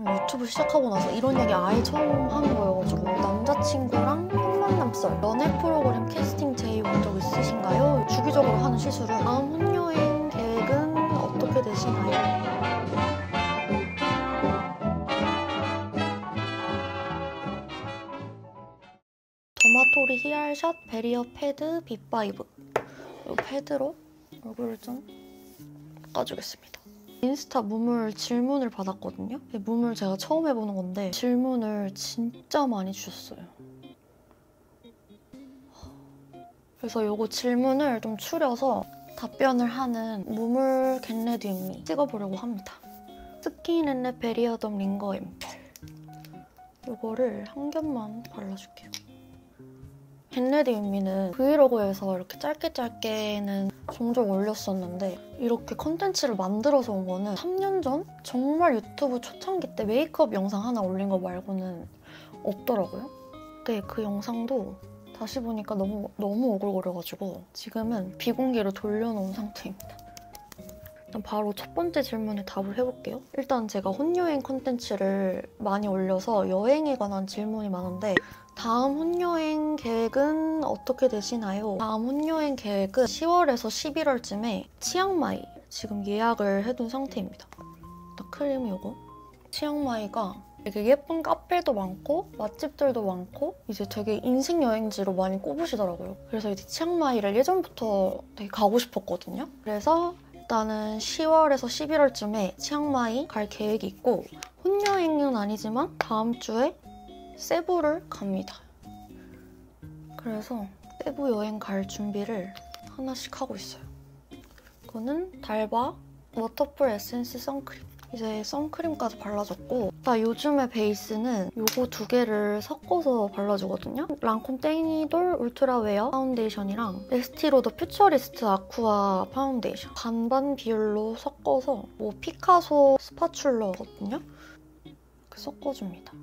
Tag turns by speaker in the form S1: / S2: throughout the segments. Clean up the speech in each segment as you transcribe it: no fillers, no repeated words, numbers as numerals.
S1: 유튜브 시작하고 나서 이런 얘기 아예 처음 하는 거여가지고 남자친구랑 첫 만남 썰, 연애 프로그램 캐스팅 제의 온 적 있으신가요? 주기적으로 하는 실수를 다음 혼여행 계획은 어떻게 되시나요? 더마토리 히알샷 베리어 패드 B5. 이 패드로 얼굴을 좀 닦아주겠습니다. 인스타 무물 질문을 받았거든요. 무물 제가 처음 해보는 건데 질문을 진짜 많이 주셨어요. 그래서 요거 질문을 좀 추려서 답변을 하는 무물 겟레디 윈미 찍어보려고 합니다. 스킨앤랩 베리어덤 링거 앰플. 요거를 한 겹만 발라줄게요. 겟레디 윈미는 브이로그에서 이렇게 짧게는 종종 올렸었는데 이렇게 컨텐츠를 만들어서 온 거는 3년 전? 정말 유튜브 초창기 때 메이크업 영상 하나 올린 거 말고는 없더라고요. 근데 그 영상도 다시 보니까 너무 오글거려가지고 지금은 비공개로 돌려놓은 상태입니다. 일단 바로 첫 번째 질문에 답을 해볼게요. 일단 제가 혼여행 컨텐츠를 많이 올려서 여행에 관한 질문이 많은데 다음 혼여행 계획은 어떻게 되시나요? 다음 혼여행 계획은 10월에서 11월쯤에 치앙마이 지금 예약을 해둔 상태입니다. 일단 크림 요거. 치앙마이가 되게 예쁜 카페도 많고 맛집들도 많고 이제 되게 인생 여행지로 많이 꼽으시더라고요. 그래서 이제 치앙마이를 예전부터 되게 가고 싶었거든요. 그래서 일단은 10월에서 11월쯤에 치앙마이 갈 계획이 있고 혼여행은 아니지만 다음 주에 세부를 갑니다. 그래서 세부 여행 갈 준비를 하나씩 하고 있어요. 이거는 달바 워터풀 에센스 선크림. 이제 선크림까지 발라줬고 나 요즘의 베이스는 요거 두 개를 섞어서 발라주거든요. 랑콤 땡이돌 울트라웨어 파운데이션이랑 에스티로더 퓨처리스트 아쿠아 파운데이션 반반 비율로 섞어서 뭐 피카소 스파츌러거든요. 이렇게 섞어줍니다.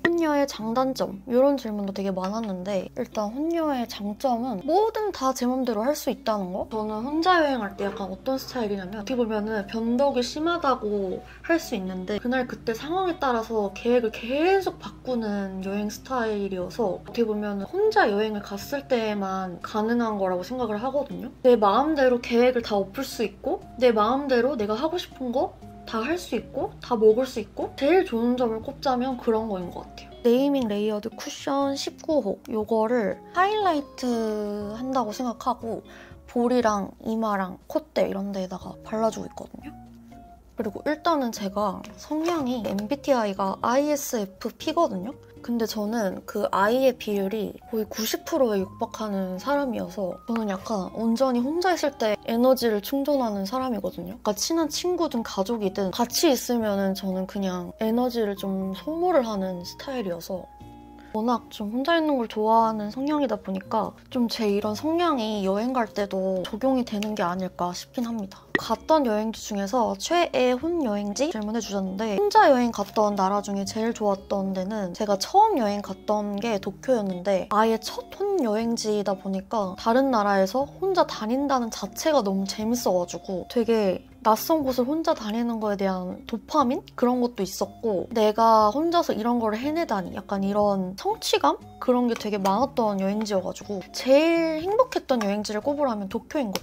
S1: 혼녀의 장단점 이런 질문도 되게 많았는데 일단 혼녀의 장점은 뭐든 다 제 맘대로 할 수 있다는 거. 저는 혼자 여행할 때 약간 어떤 스타일이냐면 어떻게 보면은 변덕이 심하다고 할 수 있는데 그날 그때 상황에 따라서 계획을 계속 바꾸는 여행 스타일이어서 어떻게 보면 혼자 여행을 갔을 때만 가능한 거라고 생각을 하거든요. 내 마음대로 계획을 다 엎을 수 있고 내 마음대로 내가 하고 싶은 거 다 할 수 있고 다 먹을 수 있고 제일 좋은 점을 꼽자면 그런 거인 것 같아요. 네이밍 레이어드 쿠션 19호 이거를 하이라이트 한다고 생각하고 볼이랑 이마랑 콧대 이런 데에다가 발라주고 있거든요. 그리고 일단은 제가 성향이 MBTI가 ISFP거든요. 근데 저는 그 I의 비율이 거의 90%에 육박하는 사람이어서 저는 약간 온전히 혼자 있을 때 에너지를 충전하는 사람이거든요. 그러니까 친한 친구든 가족이든 같이 있으면 저는 그냥 에너지를 좀 소모를 하는 스타일이어서 워낙 좀 혼자 있는 걸 좋아하는 성향이다 보니까 좀 제 이런 성향이 여행 갈 때도 적용이 되는 게 아닐까 싶긴 합니다. 갔던 여행지 중에서 최애 혼여행지 질문해 주셨는데 혼자 여행 갔던 나라 중에 제일 좋았던 데는 제가 처음 여행 갔던 게 도쿄였는데 아예 첫 혼여행지이다 보니까 다른 나라에서 혼자 다닌다는 자체가 너무 재밌어가지고 되게 낯선 곳을 혼자 다니는 거에 대한 도파민? 그런 것도 있었고 내가 혼자서 이런 거를 해내다니 약간 이런 성취감? 그런 게 되게 많았던 여행지여가지고 제일 행복했던 여행지를 꼽으라면 도쿄인 것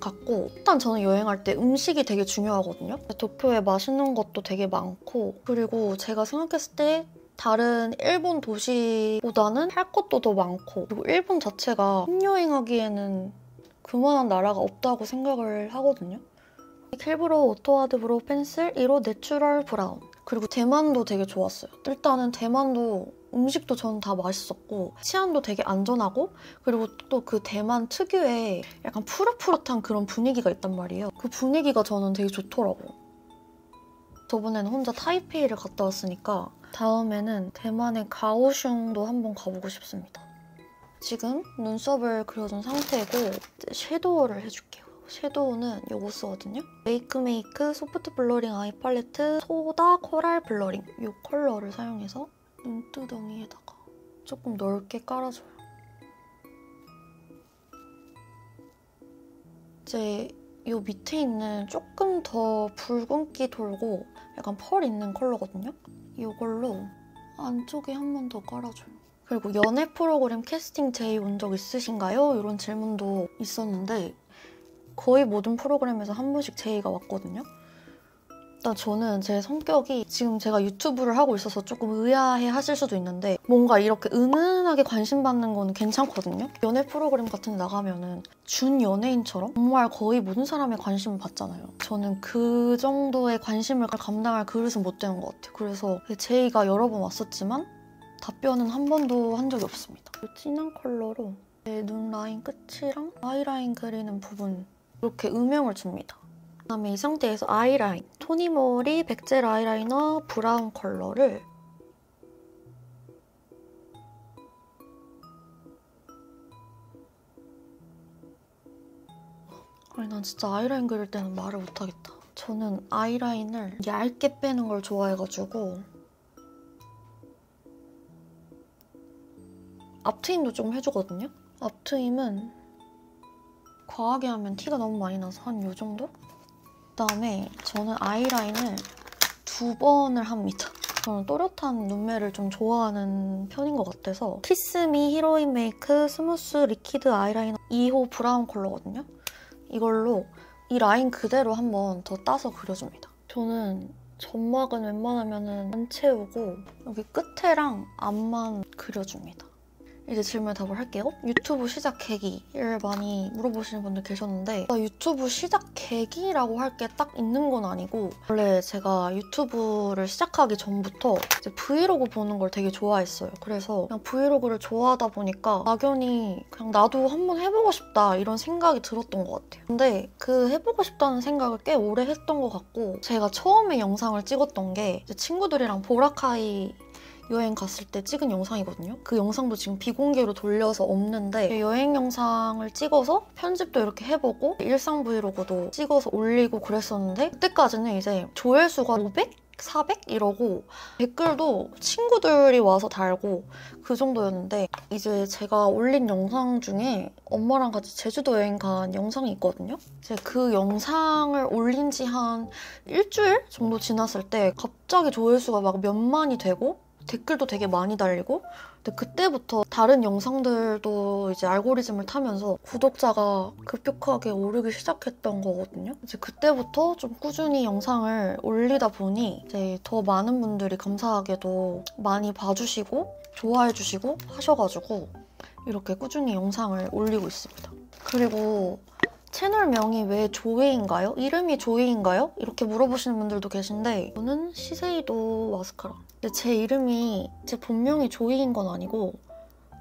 S1: 같고 일단 저는 여행할 때 음식이 되게 중요하거든요. 도쿄에 맛있는 것도 되게 많고 그리고 제가 생각했을 때 다른 일본 도시보다는 할 것도 더 많고 그리고 일본 자체가 혼여행하기에는 그만한 나라가 없다고 생각을 하거든요. 켈브로 오토하드 브로우 펜슬 1호 내추럴 브라운. 그리고 대만도 되게 좋았어요. 일단은 대만도 음식도 저는 다 맛있었고 치안도 되게 안전하고 그리고 또 그 대만 특유의 약간 푸릇푸릇한 그런 분위기가 있단 말이에요. 그 분위기가 저는 되게 좋더라고요. 저번에는 혼자 타이페이를 갔다 왔으니까 다음에는 대만의 가오슝도 한번 가보고 싶습니다. 지금 눈썹을 그려준 상태고 이제 섀도우를 해줄게요. 섀도우는 이거 쓰거든요. 메이크메이크 소프트 블러링 아이 팔레트 소다 코랄 블러링 이 컬러를 사용해서 눈두덩이에다가 조금 넓게 깔아줘요. 이제 이 밑에 있는 조금 더 붉은기 돌고 약간 펄 있는 컬러거든요. 이걸로 안쪽에 한 번 더 깔아줘요. 그리고 연애 프로그램 캐스팅 제의 온 적 있으신가요? 이런 질문도 있었는데 거의 모든 프로그램에서 한 번씩 제의가 왔거든요. 일단 저는 제 성격이 지금 제가 유튜브를 하고 있어서 조금 의아해 하실 수도 있는데 뭔가 이렇게 은은하게 관심 받는 건 괜찮거든요. 연애 프로그램 같은 데 나가면은 준 연예인처럼 정말 거의 모든 사람의 관심을 받잖아요. 저는 그 정도의 관심을 감당할 그릇은 못 되는 것 같아요. 그래서 제의가 여러 번 왔었지만 답변은 한 번도 한 적이 없습니다. 진한 컬러로 제 눈 라인 끝이랑 아이라인 그리는 부분 이렇게 음영을 줍니다. 그다음에 이 상태에서 아이라인, 토니모리 백젤 아이라이너 브라운 컬러를 아니 난 진짜 아이라인 그릴 때는 말을 못하겠다. 저는 아이라인을 얇게 빼는 걸 좋아해가지고 앞트임도 조금 해주거든요? 앞트임은 과하게 하면 티가 너무 많이 나서 한 요 정도? 그다음에 저는 아이라인을 2번을 합니다. 저는 또렷한 눈매를 좀 좋아하는 편인 것 같아서 키스미 히로인 메이크 스무스 리퀴드 아이라이너 2호 브라운 컬러거든요. 이걸로 이 라인 그대로 한번 더 따서 그려줍니다. 저는 점막은 웬만하면 안 채우고 여기 끝에랑 앞만 그려줍니다. 이제 질문 답을 할게요. 유튜브 시작 계기를 많이 물어보시는 분들 계셨는데 유튜브 시작 계기라고 할 게 딱 있는 건 아니고 원래 제가 유튜브를 시작하기 전부터 이제 브이로그 보는 걸 되게 좋아했어요. 그래서 그냥 브이로그를 좋아하다 보니까 막연히 그냥 나도 한번 해보고 싶다 이런 생각이 들었던 것 같아요. 근데 그 해보고 싶다는 생각을 꽤 오래 했던 것 같고 제가 처음에 영상을 찍었던 게 이제 친구들이랑 보라카이 여행 갔을 때 찍은 영상이거든요. 그 영상도 지금 비공개로 돌려서 없는데 여행 영상을 찍어서 편집도 이렇게 해보고 일상 브이로그도 찍어서 올리고 그랬었는데 그때까지는 이제 조회수가 500? 400? 이러고 댓글도 친구들이 와서 달고 그 정도였는데 이제 제가 올린 영상 중에 엄마랑 같이 제주도 여행 간 영상이 있거든요. 이제 그 영상을 올린 지 한 일주일 정도 지났을 때 갑자기 조회수가 막 몇만이 되고 댓글도 되게 많이 달리고 근데 그때부터 다른 영상들도 이제 알고리즘을 타면서 구독자가 급격하게 오르기 시작했던 거거든요. 이제 그때부터 좀 꾸준히 영상을 올리다 보니 이제 더 많은 분들이 감사하게도 많이 봐주시고 좋아해주시고 하셔가지고 이렇게 꾸준히 영상을 올리고 있습니다. 그리고 채널명이 왜 조이인가요? 이름이 조이인가요? 이렇게 물어보시는 분들도 계신데 저는 시세이도 마스카라. 근데 제 이름이 제 본명이 조이인 건 아니고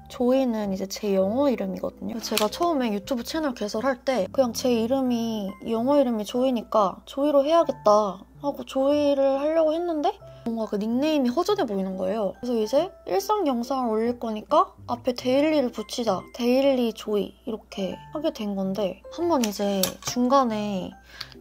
S1: 조이는 이제 제 영어 이름이거든요. 제가 처음에 유튜브 채널 개설할 때 그냥 제 이름이 영어 이름이 조이니까 조이로 해야겠다 하고 조이를 하려고 했는데 뭔가 그 닉네임이 허전해 보이는 거예요. 그래서 이제 일상 영상을 올릴 거니까 앞에 데일리를 붙이자. 데일리 조이 이렇게 하게 된 건데 한번 이제 중간에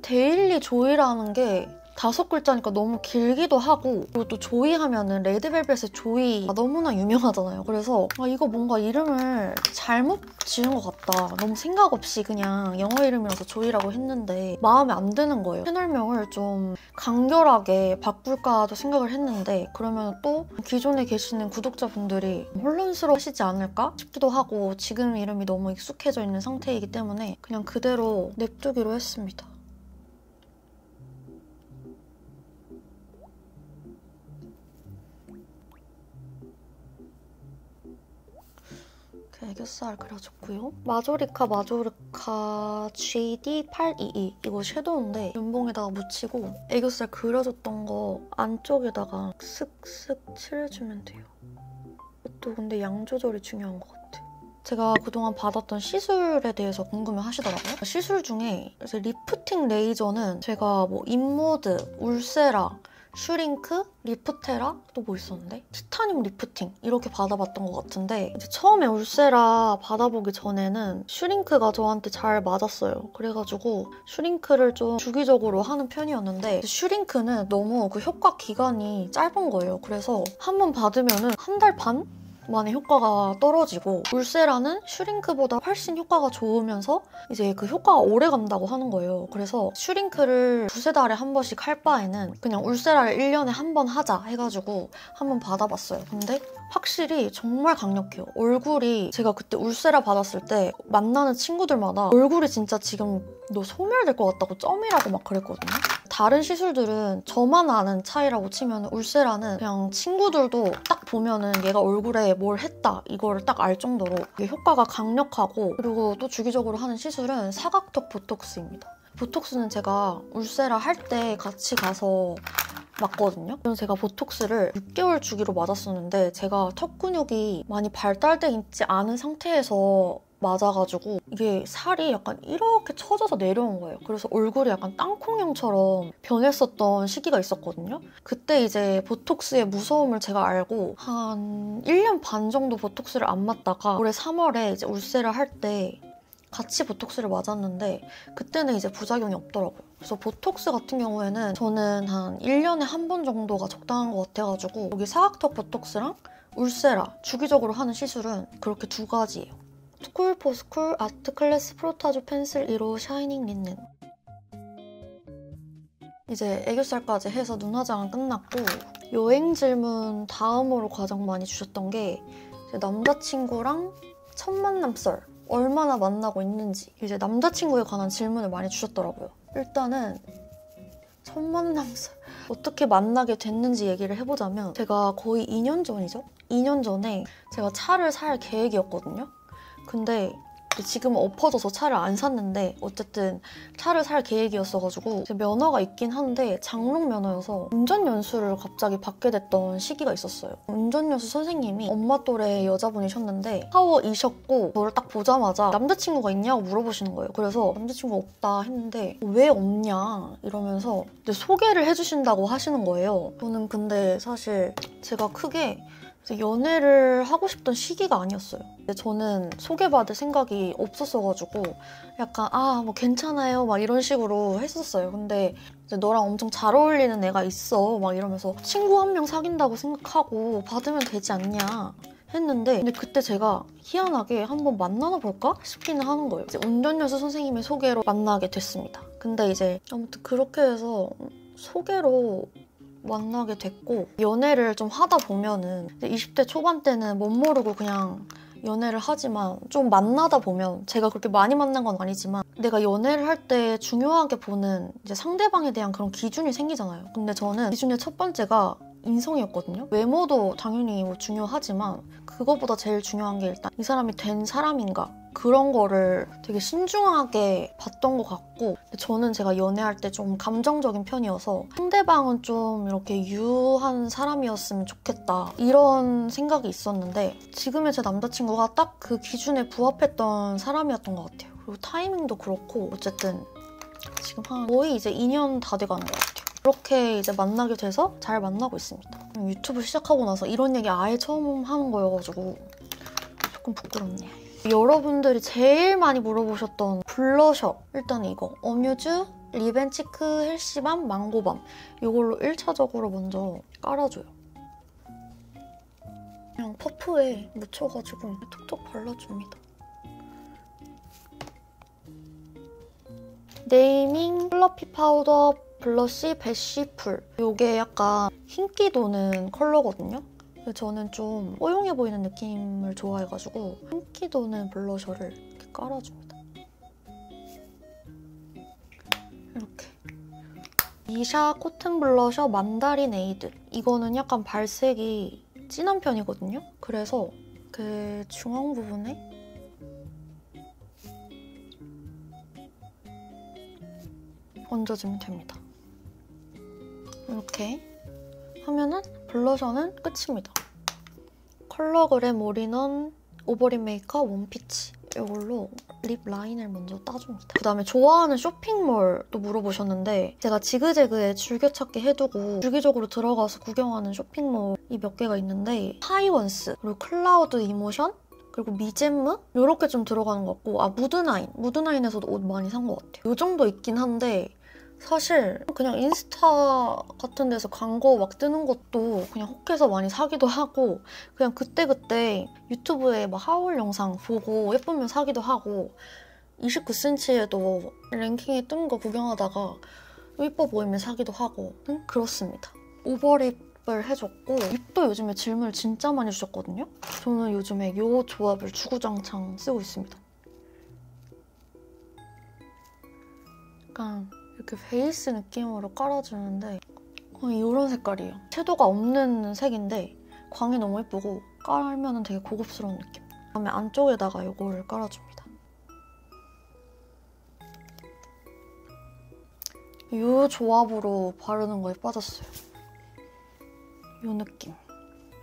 S1: 데일리 조이라는 게 5글자니까 너무 길기도 하고 그리고 또 조이 하면은 레드벨벳의 조이가 너무나 유명하잖아요. 그래서 이거 뭔가 이름을 잘못 지은 것 같다. 너무 생각 없이 그냥 영어 이름이라서 조이라고 했는데 마음에 안 드는 거예요. 채널명을 좀 간결하게 바꿀까도 생각을 했는데 그러면 또 기존에 계시는 구독자분들이 혼란스러우시지 않을까 싶기도 하고 지금 이름이 너무 익숙해져 있는 상태이기 때문에 그냥 그대로 냅두기로 했습니다. 애교살 그려줬고요. 마조리카 GD822 이거 섀도우인데 면봉에다가 묻히고 애교살 그려줬던 거 안쪽에다가 슥슥 칠해주면 돼요. 이것도 근데 양 조절이 중요한 것 같아요. 제가 그동안 받았던 시술에 대해서 궁금해하시더라고요. 시술 중에 이제 리프팅 레이저는 제가 뭐 인모드, 울세라, 슈링크, 리프테라 또 뭐 있었는데 티타늄 리프팅 이렇게 받아봤던 것 같은데 이제 처음에 울세라 받아보기 전에는 슈링크가 저한테 잘 맞았어요. 그래가지고 슈링크를 좀 주기적으로 하는 편이었는데 슈링크는 너무 그 효과 기간이 짧은 거예요. 그래서 한 번 받으면은 한 달 반? 만의 효과가 떨어지고 울세라는 슈링크보다 훨씬 효과가 좋으면서 이제 그 효과가 오래 간다고 하는 거예요. 그래서 슈링크를 두세 달에 한 번씩 할 바에는 그냥 울세라를 1년에 한 번 하자 해가지고 한 번 받아봤어요. 근데 확실히 정말 강력해요. 얼굴이 제가 그때 울세라 받았을 때 만나는 친구들마다 얼굴이 진짜 지금 너 소멸될 것 같다고 점이라고 막 그랬거든요. 다른 시술들은 저만 아는 차이라고 치면 울세라는 그냥 친구들도 딱 보면은 얘가 얼굴에 뭘 했다 이거를 딱 알 정도로 이게 효과가 강력하고, 그리고 또 주기적으로 하는 시술은 사각턱 보톡스입니다. 보톡스는 제가 울세라 할 때 같이 가서 맞거든요. 그래서 제가 보톡스를 6개월 주기로 맞았었는데 제가 턱 근육이 많이 발달돼 있지 않은 상태에서 맞아가지고 이게 살이 약간 이렇게 처져서 내려온 거예요. 그래서 얼굴이 약간 땅콩형처럼 변했었던 시기가 있었거든요. 그때 이제 보톡스의 무서움을 제가 알고 한 1년 반 정도 보톡스를 안 맞다가 올해 3월에 이제 울세라 할 때 같이 보톡스를 맞았는데 그때는 이제 부작용이 없더라고요. 그래서 보톡스 같은 경우에는 저는 한 1년에 한 번 정도가 적당한 것 같아가지고 여기 사각턱 보톡스랑 울세라 주기적으로 하는 시술은 그렇게 두 가지예요. 스쿨 포스쿨 아트 클래스 프로타조 펜슬 1호 샤이닝 린넨. 이제 애교살까지 해서 눈 화장은 끝났고 여행 질문 다음으로 가장 많이 주셨던 게 남자친구랑 첫 만남 썰 얼마나 만나고 있는지, 이제 남자친구에 관한 질문을 많이 주셨더라고요. 일단은 첫 만남 썰 어떻게 만나게 됐는지 얘기를 해보자면 제가 거의 2년 전이죠? 2년 전에 제가 차를 살 계획이었거든요. 근데 지금은 엎어져서 차를 안 샀는데 어쨌든 차를 살 계획이었어가지고 면허가 있긴 한데 장롱 면허여서 운전연수를 갑자기 받게 됐던 시기가 있었어요. 운전연수 선생님이 엄마 또래 여자분이셨는데 파워이셨고 저를 딱 보자마자 남자친구가 있냐고 물어보시는 거예요. 그래서 남자친구 없다 했는데 왜 없냐 이러면서 소개를 해주신다고 하시는 거예요. 저는 근데 사실 제가 크게 연애를 하고 싶던 시기가 아니었어요. 저는 소개받을 생각이 없었어가지고 약간 뭐 괜찮아요 막 이런 식으로 했었어요. 근데 이제 너랑 엄청 잘 어울리는 애가 있어 막 이러면서 친구 한 명 사귄다고 생각하고 받으면 되지 않냐 했는데, 근데 그때 제가 희한하게 한번 만나나 볼까 싶기는 하는 거예요. 이제 운전연수 선생님의 소개로 만나게 됐습니다. 근데 이제 아무튼 그렇게 해서 소개로 만나게 됐고, 연애를 좀 하다 보면은 20대 초반 때는 못 모르고 그냥 연애를 하지만 좀 만나다 보면, 제가 그렇게 많이 만난 건 아니지만 내가 연애를 할 때 중요하게 보는 이제 상대방에 대한 그런 기준이 생기잖아요. 근데 저는 기준의 첫 번째가 인성이었거든요. 외모도 당연히 중요하지만 그거보다 제일 중요한 게 일단 이 사람이 된 사람인가, 그런 거를 되게 신중하게 봤던 것 같고, 저는 제가 연애할 때 좀 감정적인 편이어서 상대방은 좀 이렇게 유한 사람이었으면 좋겠다 이런 생각이 있었는데, 지금의 제 남자친구가 딱 그 기준에 부합했던 사람이었던 것 같아요. 그리고 타이밍도 그렇고 어쨌든 지금 거의 이제 2년 다 돼가는 것 같아요. 그렇게 이제 만나게 돼서 잘 만나고 있습니다. 유튜브 시작하고 나서 이런 얘기 아예 처음 하는 거여가지고 조금 부끄럽네요. 여러분들이 제일 많이 물어보셨던 블러셔, 일단 이거 어뮤즈 립앤치크 헬시밤 망고밤, 이걸로 1차적으로 먼저 깔아줘요. 그냥 퍼프에 묻혀가지고 톡톡 발라줍니다. 네이밍 플러피 파우더 블러쉬 배쉬풀, 이게 약간 흰기 도는 컬러거든요. 저는 좀 뽀용해 보이는 느낌을 좋아해가지고 흰기 도는 블러셔를 이렇게 깔아줍니다. 이렇게. 미샤 코튼 블러셔 만다린 에이드, 이거는 약간 발색이 진한 편이거든요. 그래서 그 중앙 부분에 얹어주면 됩니다. 이렇게 하면은 블러셔는 끝입니다. 컬러그램 올인원 오버립 메이크업 원피치, 이걸로 립 라인을 먼저 따줍니다. 그다음에 좋아하는 쇼핑몰도 물어보셨는데 제가 지그재그에 즐겨찾기 해두고 주기적으로 들어가서 구경하는 쇼핑몰이 몇 개가 있는데 하이원스, 그리고 클라우드 이모션, 그리고 미젠무? 이렇게 좀 들어가는 것 같고, 무드나인에서도 옷 많이 산 것 같아요. 이 정도 있긴 한데 사실 그냥 인스타 같은 데서 광고 막 뜨는 것도 그냥 혹해서 많이 사기도 하고 그냥 그때그때 유튜브에 막 하울 영상 보고 예쁘면 사기도 하고 29cm에도 랭킹에 뜬 거 구경하다가 예뻐 보이면 사기도 하고 그렇습니다. 오버립을 해줬고 립도 요즘에 질문을 진짜 많이 주셨거든요. 저는 요즘에 이 조합을 주구장창 쓰고 있습니다. 약간 이렇게 베이스 느낌으로 깔아주는데 거의 이런 색깔이에요. 섀도우가 없는 색인데 광이 너무 예쁘고 깔면 되게 고급스러운 느낌. 그다음에 안쪽에다가 이거를 깔아줍니다. 이 조합으로 바르는 거에 빠졌어요. 이 느낌.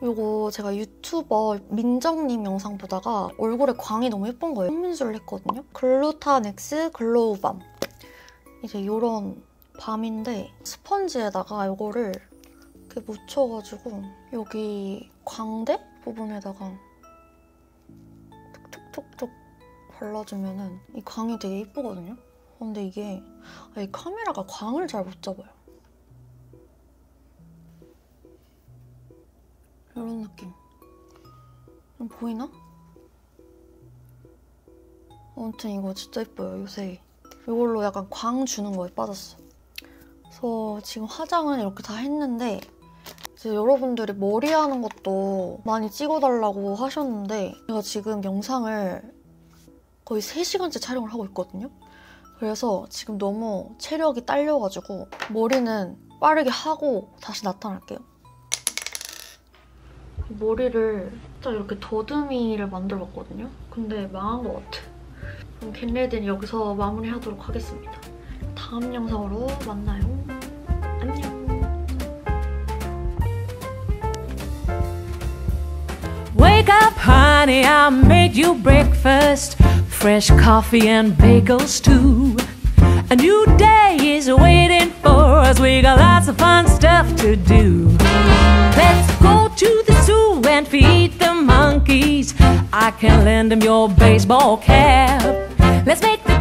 S1: 이거 제가 유튜버 민정님 영상 보다가 얼굴에 광이 너무 예쁜 거예요. 속눈썹을 했거든요. 글루타넥스 글로우밤. 이제 이런 밤인데 스펀지에다가 이거를 이렇게 묻혀가지고 여기 광대 부분에다가 톡톡톡톡 발라주면은 이 광이 되게 예쁘거든요. 근데 이게 이 카메라가 광을 잘 못 잡아요. 이런 느낌. 좀 보이나? 아무튼 이거 진짜 예뻐요, 요새. 이걸로 약간 광 주는 거에 빠졌어. 그래서 지금 화장은 이렇게 다 했는데 이제 여러분들이 머리 하는 것도 많이 찍어달라고 하셨는데 제가 지금 영상을 거의 3시간째 촬영을 하고 있거든요. 그래서 지금 너무 체력이 딸려가지고 머리는 빠르게 하고 다시 나타날게요. 머리를 딱 이렇게 더듬이를 만들어봤거든요. 근데 망한 것 같아. 그럼 겟레디는 여기서 마무리하도록 하겠습니다. 다음 영상으로 만나요. 안녕.
S2: Wake up, honey, I made you breakfast. Fresh coffee and bagels too. A new day is waiting for us. We got lots of fun stuff to do. Let's go to the zoo and feed the monkeys. I can lend them your baseball cap. Let's make the